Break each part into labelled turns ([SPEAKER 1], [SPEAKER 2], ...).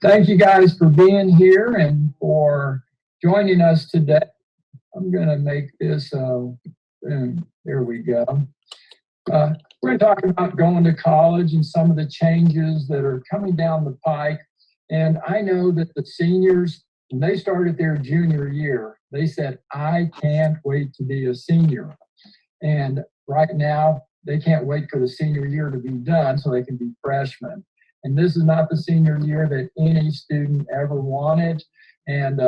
[SPEAKER 1] Thank you guys for being here and for joining us today. I'm going to make this, there we go. We're going to talk about going to college and some of the changes that are coming down the pike. And I know that the seniors, when they started their junior year, they said, I can't wait to be a senior. And right now, they can't wait for the senior year to be done so they can be freshmen. And this is not the senior year that any student ever wanted. And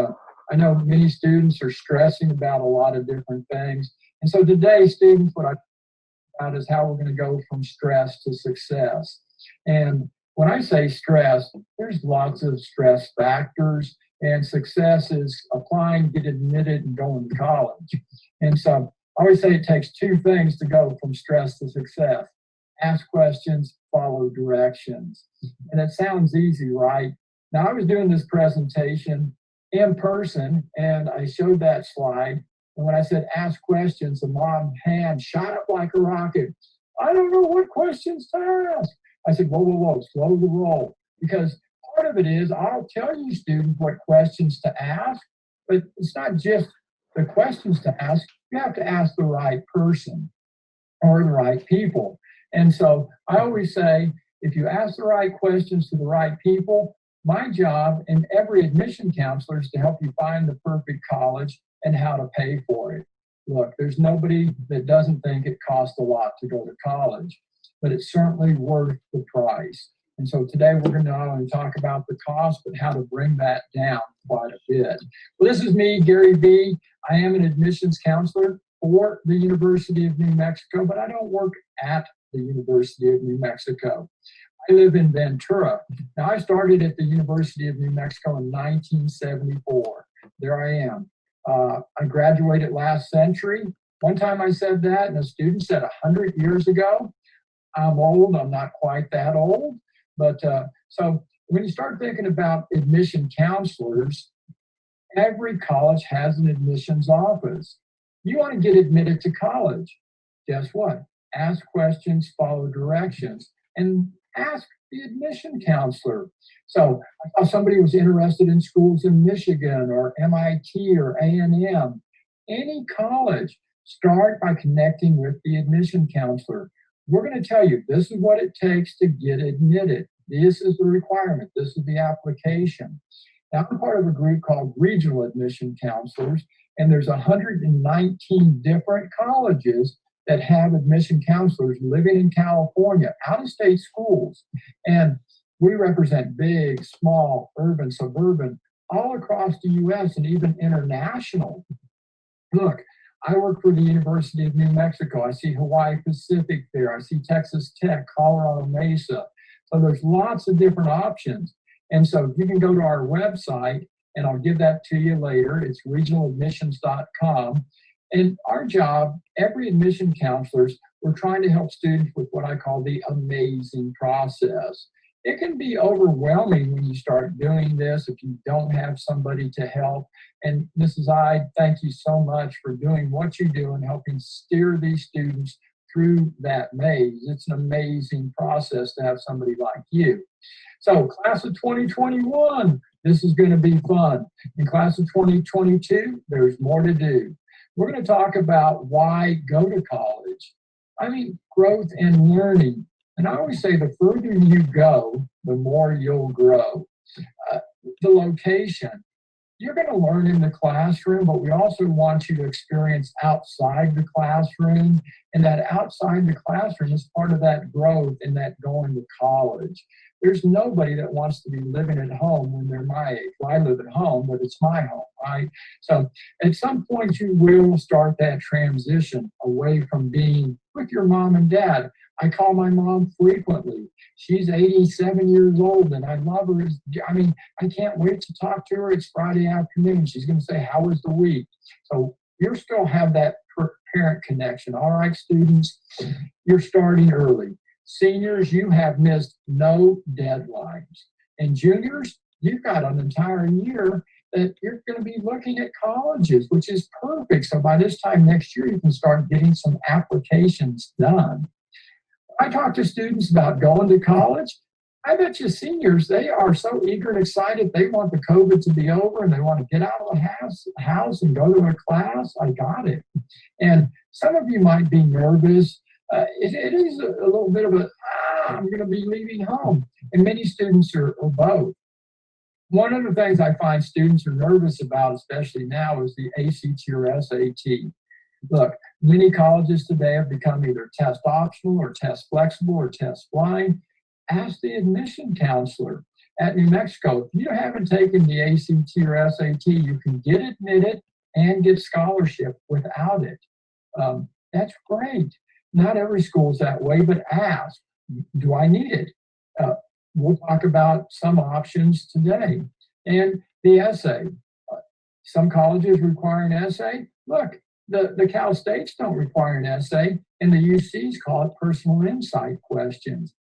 [SPEAKER 1] I know many students are stressing about a lot of different things. And so today, students, what I talk about is how we're going to go from stress to success. And when I say stress, there's lots of stress factors, and success is applying, get admitted, and going to college. And so I always say it takes two things to go from stress to success: ask questions, follow directions. And it sounds easy, right? Now, I was doing this presentation in person, and I showed that slide. And when I said ask questions, the mom's hand shot up like a rocket. I don't know what questions to ask. I said, whoa, whoa, whoa, slow the roll. Because part of it is I'll tell you, students, what questions to ask, but it's not just the questions to ask. You have to ask the right person or the right people. And so I always say, if you ask the right questions to the right people, my job and every admission counselor is to help you find the perfect college and how to pay for it. Look, there's nobody that doesn't think it costs a lot to go to college, but it's certainly worth the price. And so today we're going to not only talk about the cost, but how to bring that down quite a bit. Well, this is me, Gary B. I am an admissions counselor for the University of New Mexico, but I don't work at the University of New Mexico. I live in Ventura. Now, I started at the University of New Mexico in 1974. There I am. I graduated last century. One time I said that, and a student said 100 years ago. I'm old. I'm not quite that old. But so when you start thinking about admission counselors, every college has an admissions office. You want to get admitted to college. Guess what? Ask questions, follow directions, and ask the admission counselor. So I saw somebody was interested in schools in Michigan or MIT or A&M. Any college, start by connecting with the admission counselor. We're going to tell you, this is what it takes to get admitted. This is the requirement. This is the application. Now, I'm part of a group called Regional Admission Counselors, and there's 119 different colleges that have admission counselors living in California, out-of-state schools. And we represent big, small, urban, suburban, all across the U.S. and even international. Look, I work for the University of New Mexico. I see Hawaii Pacific there. I see Texas Tech, Colorado Mesa. So there's lots of different options. And so you can go to our website, and I'll give that to you later. It's regionaladmissions.com. And our job, every admission counselors, we're trying to help students with what I call the amazing process. It can be overwhelming when you start doing this if you don't have somebody to help. And Mrs. I, thank you so much for doing what you do and helping steer these students through that maze. It's an amazing process to have somebody like you. So class of 2021, this is going to be fun. In class of 2022, there's more to do. We're going to talk about why go to college. I mean, growth and learning. And I always say the further you go, the more you'll grow. The location. You're going to learn in the classroom, but we also want you to experience outside the classroom. And that outside the classroom is part of that growth and that going to college. There's nobody that wants to be living at home when they're my age. Well, I live at home, but it's my home, right? So at some point, you will start that transition away from being with your mom and dad. I call my mom frequently. She's 87 years old, and I love her. I can't wait to talk to her. It's Friday afternoon. She's going to say, how was the week? So you still have that parent connection. All right, students, you're starting early. Seniors, you have missed no deadlines. And juniors, you've got an entire year that you're going to be looking at colleges, which is perfect. So by this time next year, you can start getting some applications done. I talk to students about going to college. I bet you seniors, they are so eager and excited. They want the COVID to be over and they want to get out of the house and go to a class. I got it. And some of you might be nervous. It is a little bit of I'm going to be leaving home. And many students are both. One of the things I find students are nervous about, especially now, is the ACT or SAT. Look, many colleges today have become either test optional or test flexible or test blind. Ask the admission counselor at New Mexico. If you haven't taken the ACT or SAT, you can get admitted and get scholarship without it. That's great. Not every school is that way, but ask, do I need it? We'll talk about some options today. And the essay. Some colleges require an essay. Look, the Cal States don't require an essay, and the UCs call it personal insight questions.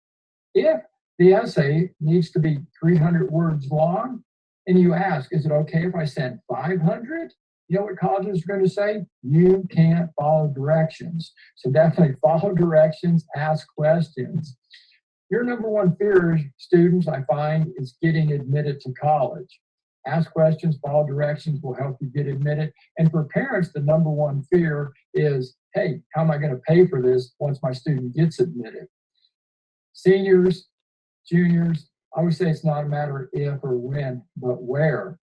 [SPEAKER 1] If the essay needs to be 300 words long, and you ask, is it okay if I send 500? You know what colleges are going to say? You can't follow directions. So definitely follow directions, ask questions. Your number one fear, students, I find, is getting admitted to college. Ask questions, follow directions will help you get admitted. And for parents, the number one fear is, hey, how am I going to pay for this once my student gets admitted? Seniors, juniors, I would say it's not a matter of if or when, but where.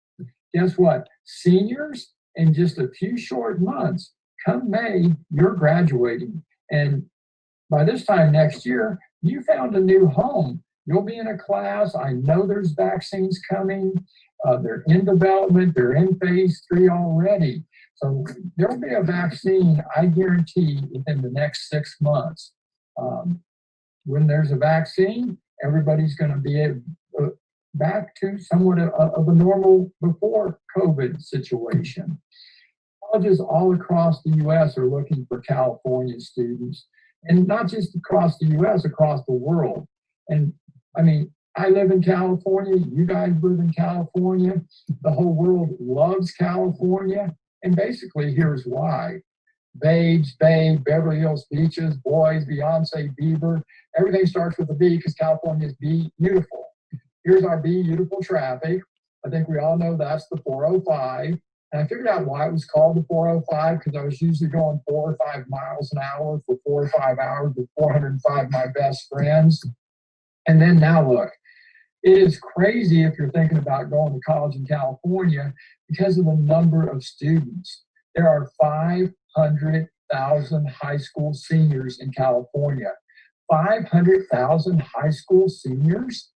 [SPEAKER 1] Guess what? Seniors, in just a few short months, come May, you're graduating. And by this time next year, you found a new home. You'll be in a class. I know there's vaccines coming. They're in development. They're in phase 3 already. So there'll be a vaccine, I guarantee, within the next 6 months. When there's a vaccine, everybody's going to be back to somewhat of a normal before COVID situation. Colleges all across the U.S. are looking for California students, and not just across the U.S., across the world. And I mean, I live in California. You guys live in California. The whole world loves California. And basically, here's why. Babes, babe, Beverly Hills Beaches, boys, Beyonce, Bieber. Everything starts with a B because California is beautiful. Here's our beautiful traffic. I think we all know that's the 405. And I figured out why it was called the 405 because I was usually going 4 or 5 miles an hour for 4 or 5 hours with 405 of my best friends. And then now look, it is crazy if you're thinking about going to college in California because of the number of students. There are 500,000 high school seniors in California. 500,000 high school seniors?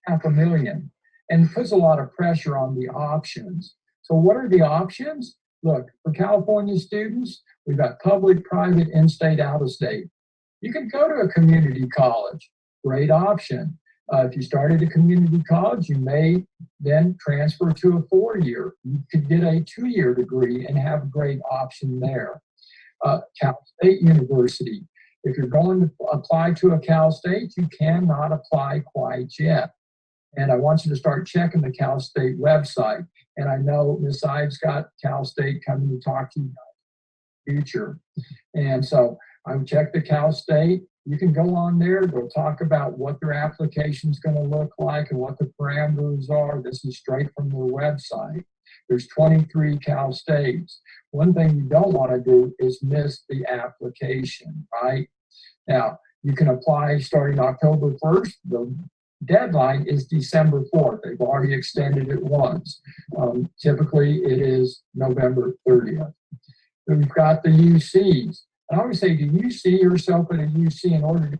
[SPEAKER 1] 500,000. And puts a lot of pressure on the options. So what are the options? Look, for California students, we've got public, private, in-state, out-of-state. You can go to a community college. Great option. If you started a community college, you may then transfer to a 4-year. You could get a 2-year degree and have a great option there. Cal State University. If you're going to apply to a Cal State, you cannot apply quite yet. And I want you to start checking the Cal State website. And I know Ms. Ives got Cal State coming to talk to you about the future. And so I would check the Cal State. You can go on there. They'll talk about what their application is going to look like and what the parameters are. This is straight from their website. There's 23 Cal States. One thing you don't want to do is miss the application, right? Now, you can apply starting October 1st. The deadline is December 4th. They've already extended it once. Typically, it is November 30th. Then we've got the UCs. I always say, do you see yourself at a UC in order to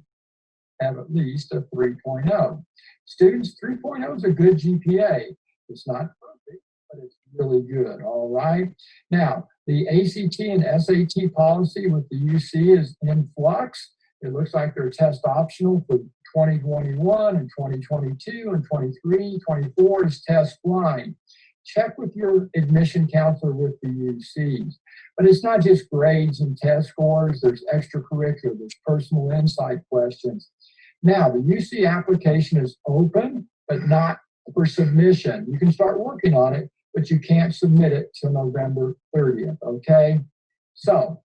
[SPEAKER 1] have at least a 3.0? Students, 3.0 is a good GPA. It's not perfect, but it's really good, all right? Now, the ACT and SAT policy with the UC is in flux. It looks like they're test optional for 2021 and 2022 and 23, 24 is test blind. Check with your admission counselor with the UCs. But it's not just grades and test scores. There's extracurricular. There's personal insight questions. Now, the UC application is open, but not for submission. You can start working on it, but you can't submit it till November 30th, okay? So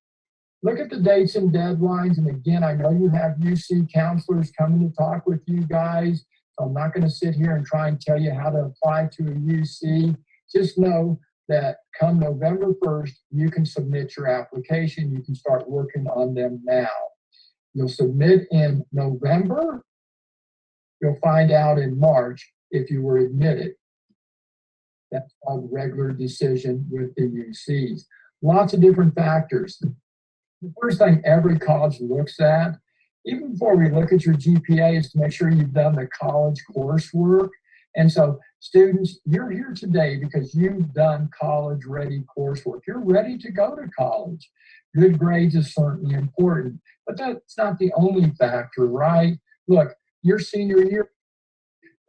[SPEAKER 1] Look at the dates and deadlines. And again, I know you have UC counselors coming to talk with you guys. So I'm not going to sit here and try and tell you how to apply to a UC. Just know that come November 1st, you can submit your application. You can start working on them now. You'll submit in November. You'll find out in March if you were admitted. That's called regular decision with the UCs. Lots of different factors. The first thing every college looks at, even before we look at your GPA, is to make sure you've done the college coursework. And so students, you're here today because you've done college-ready coursework. You're ready to go to college. Good grades is certainly important, but that's not the only factor, right? Look, your senior year,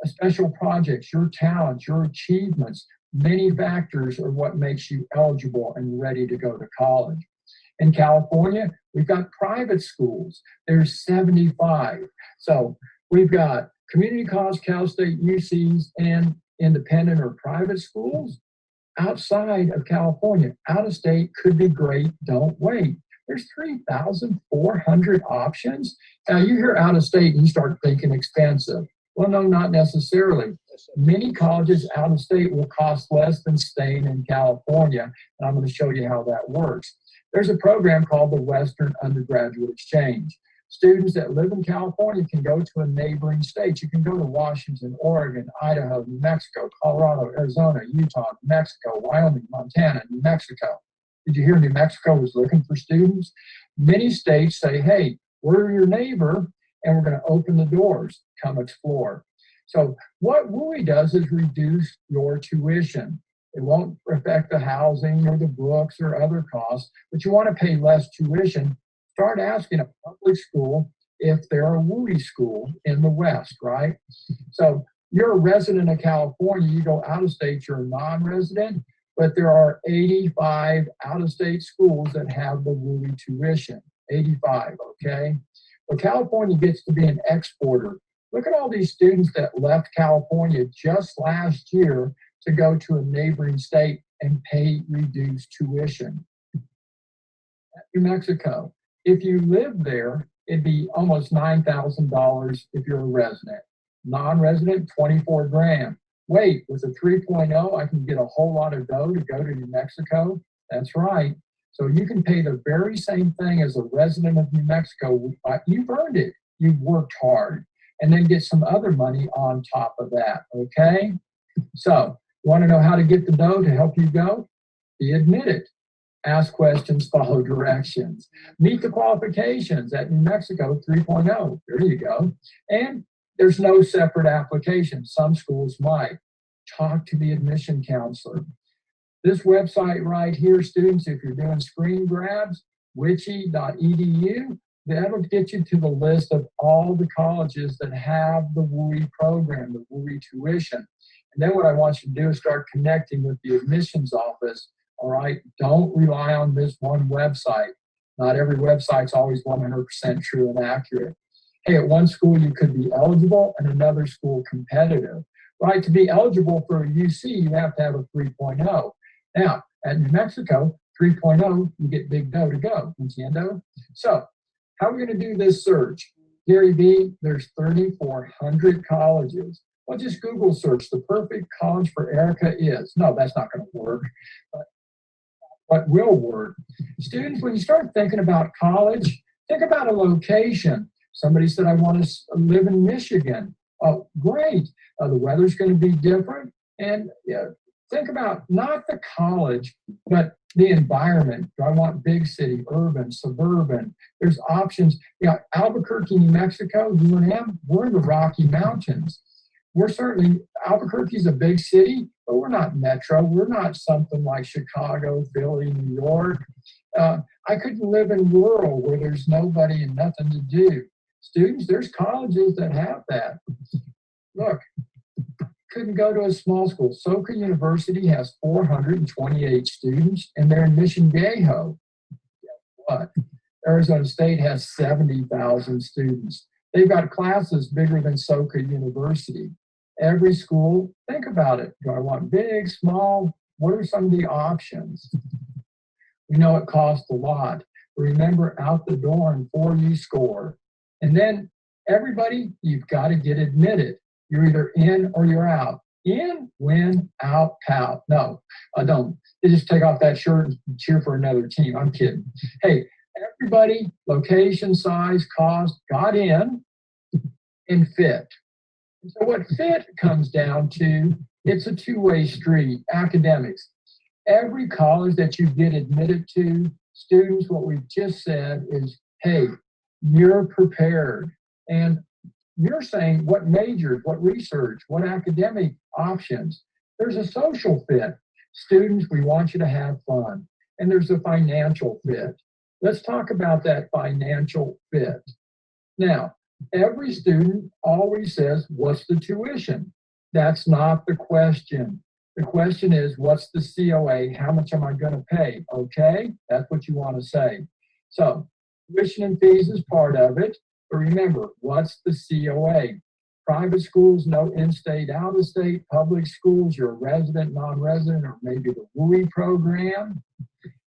[SPEAKER 1] special projects, your talents, your achievements, many factors are what makes you eligible and ready to go to college. In California, we've got private schools. There's 75. So we've got community college, Cal State, UCs, and independent or private schools. Outside of California, out of state could be great. Don't wait. There's 3,400 options. Now you hear out of state and you start thinking expensive. Well, no, not necessarily. Many colleges out of state will cost less than staying in California, and I'm going to show you how that works. There's a program called the Western Undergraduate Exchange. Students that live in California can go to a neighboring state. You can go to Washington, Oregon, Idaho, New Mexico, Colorado, Arizona, Utah, New Mexico, Wyoming, Montana, New Mexico. Did you hear New Mexico was looking for students? Many states say, hey, we're your neighbor, and we're going to open the doors. Come explore. So what WUI does is reduce your tuition. It won't affect the housing or the books or other costs, but you want to pay less tuition. Start asking a public school if they're a WUI school in the West, right? So you're a resident of California, you go out of state, you're a non-resident, but there are 85 out-of-state schools that have the WUI tuition, 85, okay? Well, California gets to be an exporter. Look at all these students that left California just last year to go to a neighboring state and pay reduced tuition. New Mexico, if you live there, it'd be almost $9,000 if you're a resident. Non-resident, 24 grand. Wait, with a 3.0, I can get a whole lot of dough to go to New Mexico? That's right. So you can pay the very same thing as a resident of New Mexico. You've earned it. You've worked hard. And then get some other money on top of that, okay? So, want to know how to get the dough to help you go? Be admitted. Ask questions, follow directions. Meet the qualifications at New Mexico 3.0. There you go. And there's no separate application. Some schools might. Talk to the admission counselor. This website right here, students, if you're doing screen grabs, witchy.edu, that'll get you to the list of all the colleges that have the WUI program, the WUI tuition. And then what I want you to do is start connecting with the admissions office, all right? Don't rely on this one website. Not every website's always 100% true and accurate. Hey, at one school you could be eligible and another school competitive, right? To be eligible for a UC, you have to have a 3.0. Now, at New Mexico, 3.0, you get big dough to go, entiendo? So, how are we going to do this search? Gary B, there's 3,400 colleges. Well, just Google search the perfect college for Erica is. No, that's not going to work. But what will work? Students, when you start thinking about college, think about a location. Somebody said, I want to live in Michigan. Oh, great. The weather's going to be different. And think about not the college, but the environment. Do I want big city, urban, suburban? There's options. Albuquerque, New Mexico, UNM, we're in the Rocky Mountains. We're certainly, Albuquerque's a big city, but we're not metro. We're not something like Chicago, Philly, New York. I couldn't live in rural where there's nobody and nothing to do. Students, there's colleges that have that. Look, couldn't go to a small school. Soka University has 428 students, and they're in Mission Viejo. Guess what? Arizona State has 70,000 students. They've got classes bigger than Soka University. Every school, think about it. Do I want big, small? What are some of the options? We know it costs a lot. Remember, out the door and 4 you score. And then everybody, you've got to get admitted. You're either in or you're out. In, win, out, pout. No, I don't. They just take off that shirt and cheer for another team. I'm kidding. Hey, everybody, location, size, cost, got in and fit. So what fit comes down to, it's a two-way street, academics. Every college that you get admitted to, students, what we've just said is, hey, you're prepared. And you're saying what majors, what research, what academic options. There's a social fit. Students, we want you to have fun. And there's a financial fit. Let's talk about that financial fit. Now, every student always says, what's the tuition? That's not the question. The question is, what's the COA? How much am I going to pay? Okay, that's what you want to say. So, tuition and fees is part of it. But remember, what's the COA? Private schools, no in-state, out-of-state. Public schools, you're a resident, non-resident, or maybe the WUI program.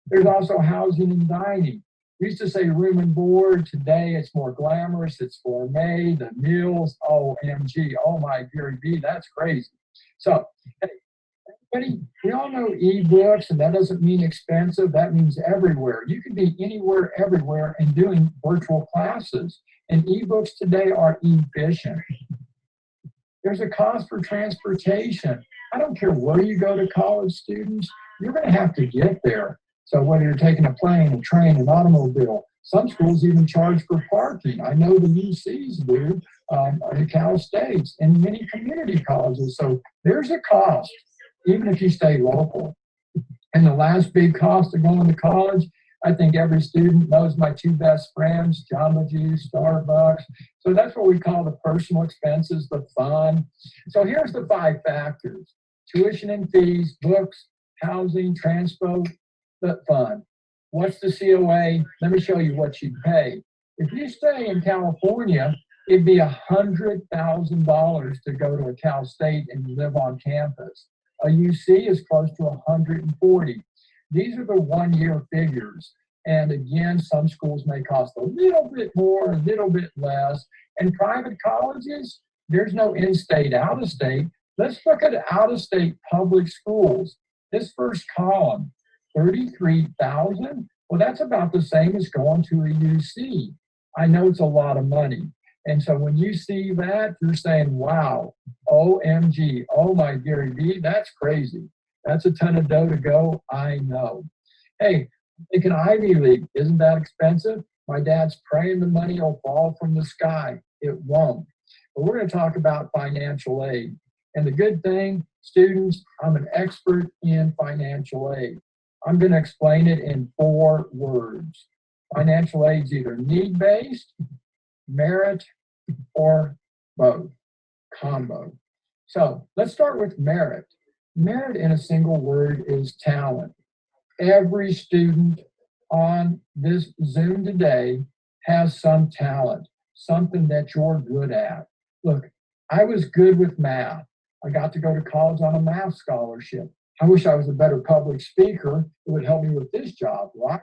[SPEAKER 1] There's also housing and dining. We used to say room and board. Today, it's more glamorous. It's gourmet, the meals, OMG. Oh, my Gary B, that's crazy. So, hey, everybody, we all know ebooks, and that doesn't mean expensive. That means everywhere. You can be anywhere, everywhere, and doing virtual classes. And ebooks today are efficient. There's a cost for transportation. I don't care where you go to college, students, you're going to have to get there. So whether you're taking a plane, a train, an automobile, some schools even charge for parking. I know the UCs do, the Cal States, and many community colleges. So there's a cost, even if you stay local. And the last big cost of going to college, I think every student knows my two best friends, Jamba Juice, Starbucks. So that's what we call the personal expenses, the fun. So here's the 5 factors: tuition and fees, books, housing, transpo, the fun. What's the COA? Let me show you what you pay. If you stay in California, it'd be $100,000 to go to a Cal State and live on campus. A UC is close to 140. These are the 1-year figures. And again, some schools may cost a little bit more, a little bit less. And private colleges, there's no in-state, out-of-state. Let's look at out-of-state public schools. This first column, 33,000. Well, that's about the same as going to a UC. I know it's a lot of money. And so when you see that, you're saying, wow, OMG, oh my Gary B, that's crazy. That's a ton of dough to go, I know. Hey, think an Ivy League, isn't that expensive? My dad's praying the money will fall from the sky. It won't. But we're going to talk about financial aid. And the good thing, students, I'm an expert in financial aid. I'm going to explain it in 4 words. Financial aid is either need-based, merit, or both, combo. So let's start with merit. Merit in a single word is talent. Every student on this Zoom today has some talent, something that you're good at. Look, I was good with math. I got to go to college on a math scholarship. I wish I was a better public speaker. It would help me with this job, right?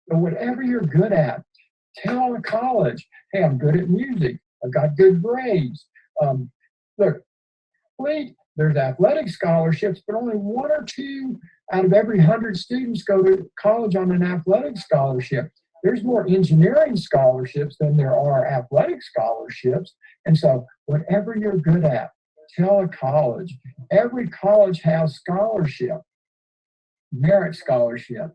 [SPEAKER 1] But whatever you're good at, tell a college, hey, I'm good at music. I've got good grades. Look, there's athletic scholarships, but only 1 or 2 out of every 100 students go to college on an athletic scholarship. There's more engineering scholarships than there are athletic scholarships. And so whatever you're good at, tell a college. Every college has scholarship, merit scholarship.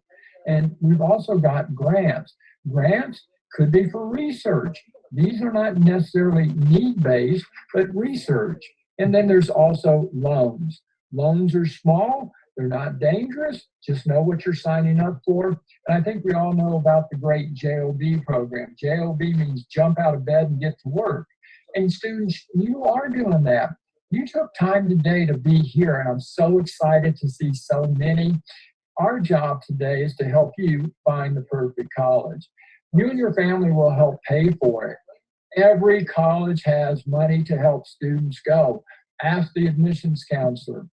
[SPEAKER 1] And we've also got grants. Grants could be for research. These are not necessarily need-based, but research. And then there's also loans. Loans are small. They're not dangerous. Just know what you're signing up for. And I think we all know about the great JOB program. JOB means jump out of bed and get to work. And students, you are doing that. You took time today to be here, and I'm so excited to see so many. Our job today is to help you find the perfect college. You and your family will help pay for it. Every college has money to help students go. Ask the admissions counselor.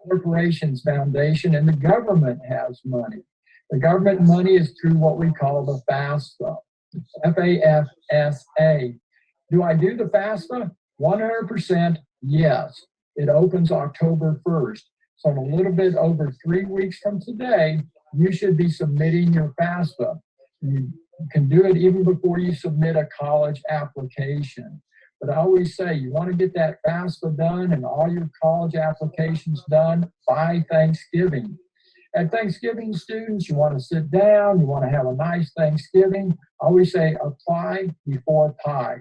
[SPEAKER 1] Corporations Foundation and the government has money. The government money is through what we call the FAFSA, F-A-F-S-A. Do I do the FAFSA? 100% yes. It opens October 1st. So in a little bit over 3 weeks from today, you should be submitting your FAFSA. You can do it even before you submit a college application. But I always say you want to get that FAFSA done and all your college applications done by Thanksgiving. At Thanksgiving, students, you want to sit down, you want to have a nice Thanksgiving. I always say apply before pie.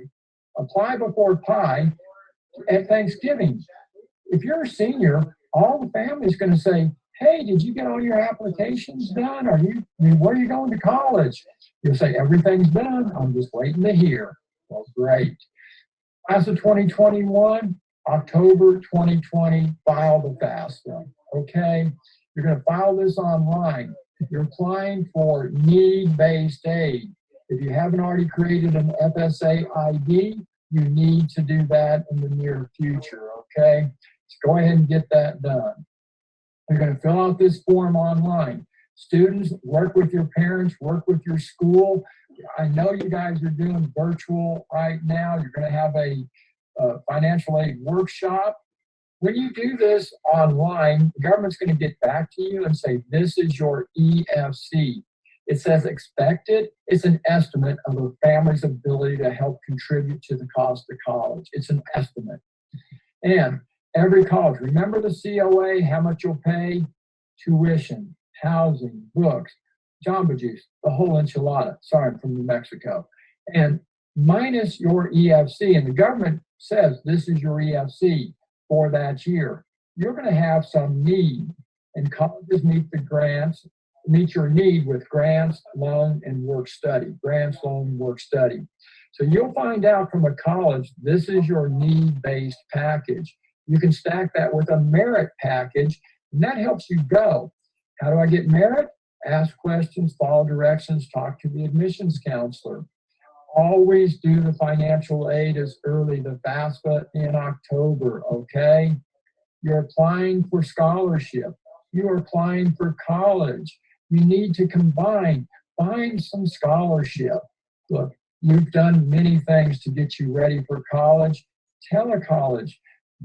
[SPEAKER 1] Apply before pie at Thanksgiving. If you're a senior, all the family's going to say, hey, did you get all your applications done? Where are you going to college? You'll say, everything's done. I'm just waiting to hear. Well, great. Class of 2021, October 2020, file the FAFSA. Okay? You're going to file this online. You're applying for need-based aid. If you haven't already created an FSA ID, you need to do that in the near future, okay? So go ahead and get that done. You're going to fill out this form online. Students, work with your parents, work with your school. I know you guys are doing virtual right now. You're going to have a financial aid workshop. When you do this online, the government's going to get back to you and say, this is your EFC. It says expected. It's an estimate of a family's ability to help contribute to the cost of college. It's an estimate. And every college, remember the COA, how much you'll pay? Tuition, housing, books, Jamba Juice, the whole enchilada. Sorry, I'm from New Mexico. And minus your EFC, and the government says this is your EFC for that year. You're going to have some need, and colleges meet your need with grants, loan, and work study. Grants, loan, work study. So you'll find out from a college, this is your need-based package. You can stack that with a merit package, and that helps you go. How do I get merit? Ask questions, follow directions, talk to the admissions counselor. Always do the financial aid as early, the FAFSA in October, okay? You're applying for scholarship. You're applying for college. You need to combine, find some scholarship. Look, you've done many things to get you ready for college. Tell a college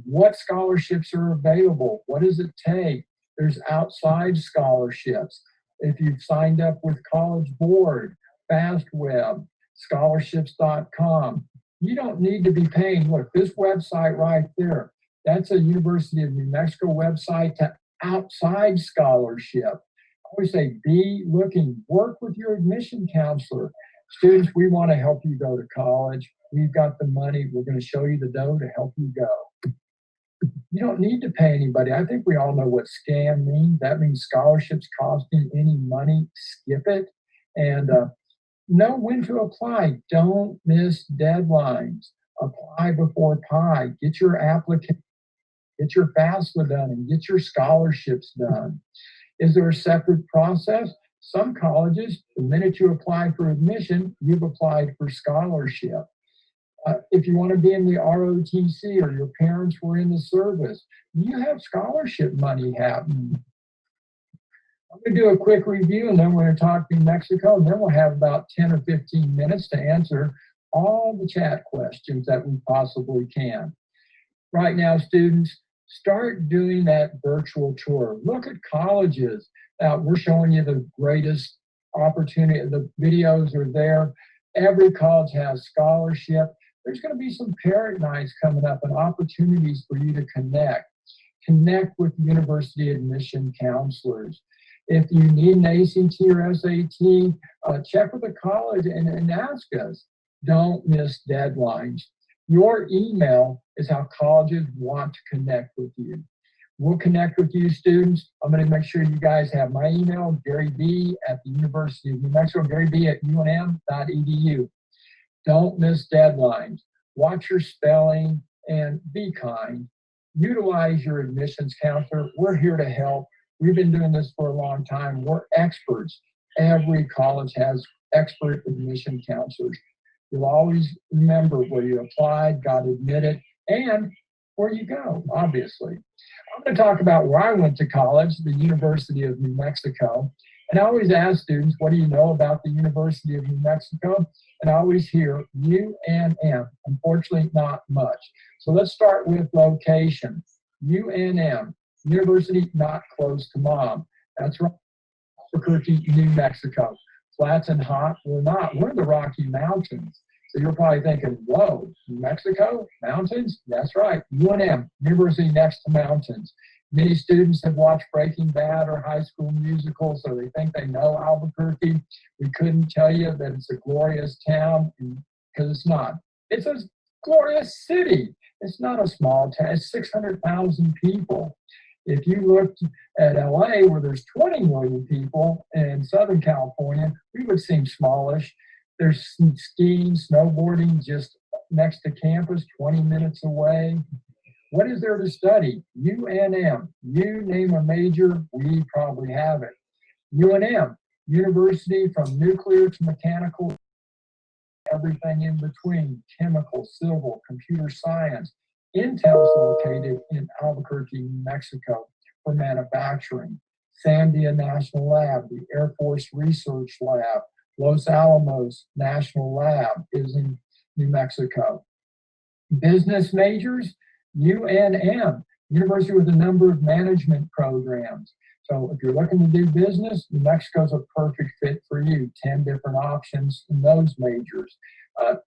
[SPEAKER 1] what scholarships are available. What does it take? There's outside scholarships. If you've signed up with College Board, FastWeb, scholarships.com, you don't need to be paying. Look, this website right there, that's a University of New Mexico website to outside scholarship. I always say, be looking, work with your admission counselor. Students, we want to help you go to college. We've got the money. We're going to show you the dough to help you go. You don't need to pay anybody. I think we all know what scam means. That means scholarships costing any money. Skip it. And know when to apply. Don't miss deadlines. Apply before pie. Get your application, get your FAFSA done, and get your scholarships done. Is there a separate process? Some colleges, the minute you apply for admission, you've applied for scholarship. If you want to be in the ROTC or your parents were in the service, you have scholarship money happening. I'm going to do a quick review, and then we're going to talk New Mexico, and then we'll have about 10 or 15 minutes to answer all the chat questions that we possibly can. Right now, students, start doing that virtual tour. Look at colleges. We're showing you the greatest opportunity. The videos are there. Every college has scholarship. There's going to be some parent nights coming up and opportunities for you to connect. Connect with university admission counselors. If you need an ACT or SAT, check with the college and ask us. Don't miss deadlines. Your email is how colleges want to connect with you. We'll connect with you, students. I'm going to make sure you guys have my email, Gary B. at the University of New Mexico, Gary B. at unm.edu. Don't miss deadlines. Watch your spelling and be kind. Utilize your admissions counselor. We're here to help. We've been doing this for a long time. We're experts. Every college has expert admission counselors. You'll always remember where you applied, got admitted, and where you go, obviously. I'm going to talk about where I went to college, the University of New Mexico. And I always ask students, what do you know about the University of New Mexico? And I always hear UNM. Unfortunately, not much. So let's start with location. UNM, University not close to mom. That's right, Albuquerque, New Mexico. Flats and hot? We're not. We're in the Rocky Mountains. So you're probably thinking, whoa, New Mexico, mountains? That's right, UNM, University next to mountains. Many students have watched Breaking Bad or High School Musical, so they think they know Albuquerque. We couldn't tell you that it's a glorious town, because it's not. It's a glorious city. It's not a small town. It's 600,000 people. If you looked at LA, where there's 20 million people, in Southern California, we would seem smallish. There's skiing, snowboarding just next to campus, 20 minutes away. What is there to study? UNM. You name a major, we probably have it. UNM, University from nuclear to mechanical, everything in between, chemical, civil, computer science. Intel is located in Albuquerque, New Mexico for manufacturing. Sandia National Lab, the Air Force Research Lab, Los Alamos National Lab is in New Mexico. Business majors, UNM, university with a number of management programs. So if you're looking to do business, New Mexico's a perfect fit for you. 10 different options in those majors.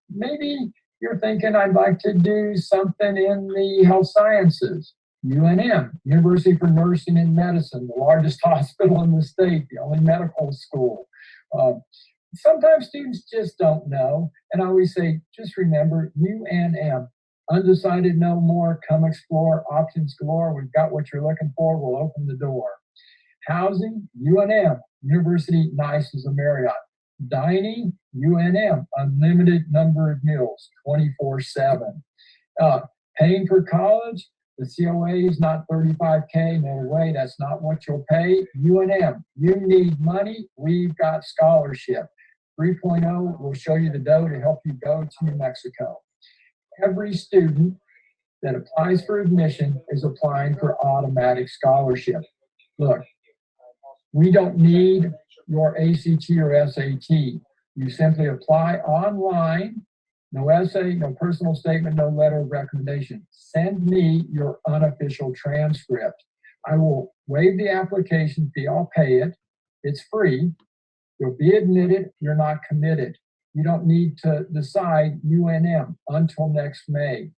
[SPEAKER 1] Maybe you're thinking, I'd like to do something in the health sciences. UNM, University for Nursing and Medicine, the largest hospital in the state, the only medical school. Sometimes students just don't know. And I always say, just remember, UNM, undecided no more, come explore, options galore. We've got what you're looking for, we'll open the door. Housing, UNM, University nice as a Marriott. Dining, UNM, unlimited number of meals, 24/7. Paying for college, the COA is not $35K, no way, that's not what you'll pay. UNM, you need money, we've got scholarship. 3.0 will show you the dough to help you go to New Mexico. Every student that applies for admission is applying for automatic scholarship. Look, we don't need your ACT or SAT. You simply apply online, no essay, no personal statement, no letter of recommendation. Send me your unofficial transcript. I will waive the application fee, I'll pay it. It's free. You'll be admitted, you're not committed. You don't need to decide UNM until next May.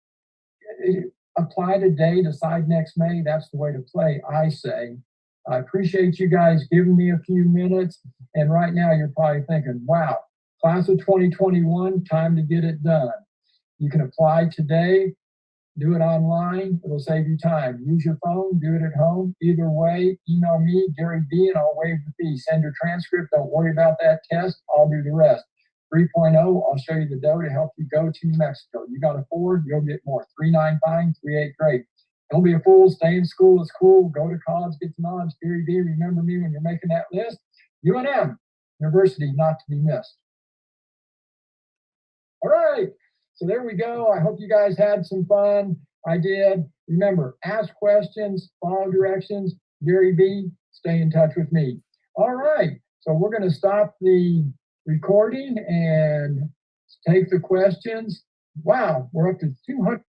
[SPEAKER 1] Apply today, decide next May. That's the way to play, I say. I appreciate you guys giving me a few minutes. And right now you're probably thinking, wow, class of 2021, time to get it done. You can apply today, do it online. It'll save you time. Use your phone, do it at home. Either way, email me, Gary D, and I'll waive the fee. Send your transcript. Don't worry about that test. I'll do the rest. 3.0, I'll show you the dough to help you go to New Mexico. You got a 4, you'll get more. 3.9 fine, 3.8 great. Don't be a fool. Stay in school. It's cool. Go to college, get some knowledge. Gary D, remember me when you're making that list. UNM, University not to be missed. All right. So there we go. I hope you guys had some fun. I did. Remember, ask questions, follow directions. Gary B, stay in touch with me. All right. So we're going to stop the recording and take the questions. Wow, we're up to 200.